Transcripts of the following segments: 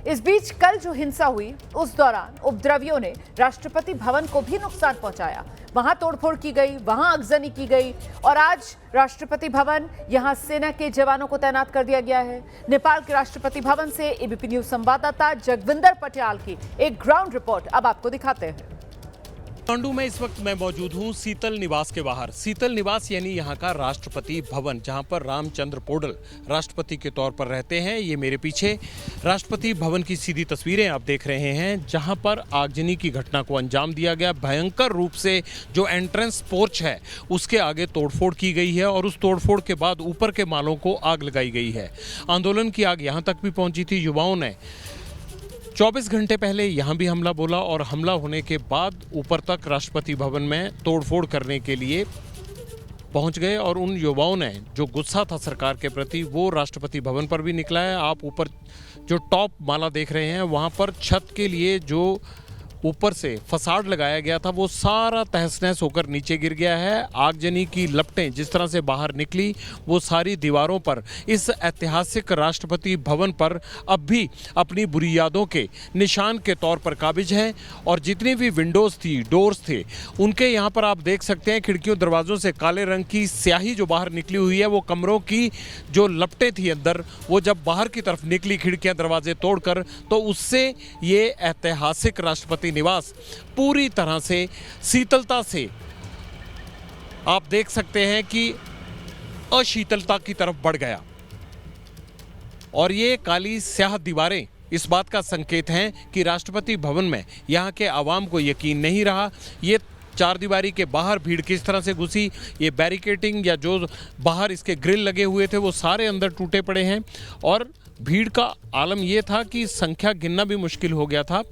इस बीच कल जो हिंसा हुई उस दौरान उपद्रवियों ने राष्ट्रपति भवन को भी नुकसान पहुंचाया। वहां तोड़फोड़ की गई, वहां आगजनी की गई और आज राष्ट्रपति भवन यहां सेना के जवानों को तैनात कर दिया गया है। नेपाल के राष्ट्रपति भवन से एबीपी न्यूज संवाददाता जगविंदर पटियाल की एक ग्राउंड रिपोर्ट अब आपको दिखाते हैं। काठमांडू में इस वक्त मैं मौजूद हूं शीतल निवास के बाहर। शीतल निवास यानी यहां का राष्ट्रपति भवन, जहां पर रामचंद्र पौडेल राष्ट्रपति के तौर पर रहते हैं। ये मेरे पीछे राष्ट्रपति भवन की सीधी तस्वीरें आप देख रहे हैं, जहां पर आगजनी की घटना को अंजाम दिया गया। भयंकर रूप से जो एंट्रेंस पोर्च है उसके आगे तोड़फोड़ की गई है और उस तोड़फोड़ के बाद ऊपर के मालों को आग लगाई गई है। आंदोलन की आग यहां तक भी पहुंची थी। युवाओं ने 24 घंटे पहले यहाँ भी हमला बोला और हमला होने के बाद ऊपर तक राष्ट्रपति भवन में तोड़फोड़ करने के लिए पहुँच गए और उन युवाओं ने जो गुस्सा था सरकार के प्रति वो राष्ट्रपति भवन पर भी निकला है। आप ऊपर जो टॉप माला देख रहे हैं वहाँ पर छत के लिए जो ऊपर से फसाड लगाया गया था वो सारा तहस नहस होकर नीचे गिर गया है। आगजनी की लपटें जिस तरह से बाहर निकली वो सारी दीवारों पर इस ऐतिहासिक राष्ट्रपति भवन पर अब भी अपनी बुरी यादों के निशान के तौर पर काबिज है। और जितनी भी विंडोज़ थी, डोर्स थे, उनके यहाँ पर आप देख सकते हैं खिड़कियों दरवाज़ों से काले रंग की स्याही जो बाहर निकली हुई है। वो कमरों की जो लपटें थी अंदर, वो जब बाहर की तरफ निकली खिड़कियाँ दरवाजे तोड़कर, तो उससे ये ऐतिहासिक राष्ट्रपति निवास पूरी तरह से शीतलता से आप देख सकते हैं कि अशीतलता की तरफ बढ़ गया। और ये काली स्याह दीवारें इस बात का संकेत हैं कि राष्ट्रपति भवन में यहां के आवाम को यकीन नहीं रहा। ये चार दीवारी के बाहर भीड़ किस तरह से घुसी, ये बैरिकेटिंग या जो बाहर इसके ग्रिल लगे हुए थे वो सारे अंदर टूटे पड़े हैं। और भीड़ का आलम ये था कि संख्या गिनना भी मुश्किल हो गया था।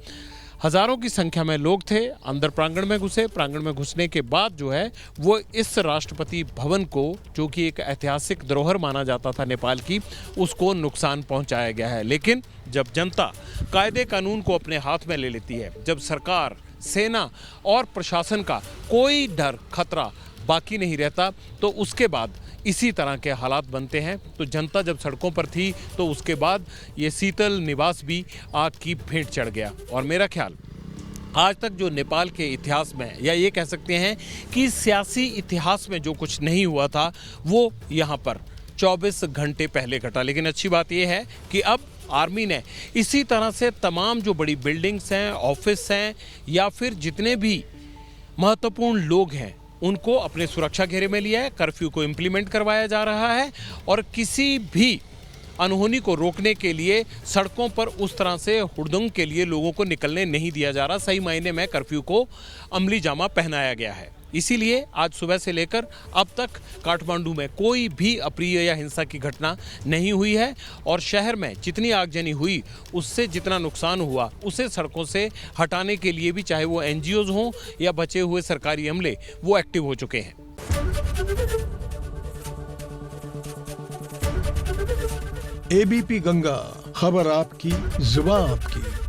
हजारों की संख्या में लोग थे, अंदर प्रांगण में घुसे। प्रांगण में घुसने के बाद जो है वो इस राष्ट्रपति भवन को, जो कि एक ऐतिहासिक धरोहर माना जाता था नेपाल की, उसको नुकसान पहुंचाया गया है। लेकिन जब जनता कायदे कानून को अपने हाथ में ले लेती है, जब सरकार, सेना और प्रशासन का कोई डर खतरा बाकी नहीं रहता, तो उसके बाद इसी तरह के हालात बनते हैं। तो जनता जब सड़कों पर थी तो उसके बाद ये शीतल निवास भी आग की भेंट चढ़ गया। और मेरा ख्याल आज तक जो नेपाल के इतिहास में, या ये कह सकते हैं कि सियासी इतिहास में जो कुछ नहीं हुआ था वो यहाँ पर 24 घंटे पहले घटा। लेकिन अच्छी बात यह है कि अब आर्मी ने इसी तरह से तमाम जो बड़ी बिल्डिंग्स हैं, ऑफिस हैं, या फिर जितने भी महत्वपूर्ण लोग हैं उनको अपने सुरक्षा घेरे में लिया है। कर्फ्यू को इम्प्लीमेंट करवाया जा रहा है और किसी भी अनहोनी को रोकने के लिए सड़कों पर उस तरह से हुड़दंग के लिए लोगों को निकलने नहीं दिया जा रहा। सही मायने में कर्फ्यू को अमली जामा पहनाया गया है। इसीलिए आज सुबह से लेकर अब तक काठमांडू में कोई भी अप्रिय या हिंसा की घटना नहीं हुई है। और शहर में जितनी आगजनी हुई उससे जितना नुकसान हुआ उसे सड़कों से हटाने के लिए भी, चाहे वो एनजीओज हों या बचे हुए सरकारी अमले, वो एक्टिव हो चुके हैं। एबीपी गंगा, खबर आपकी, जुबान आपकी।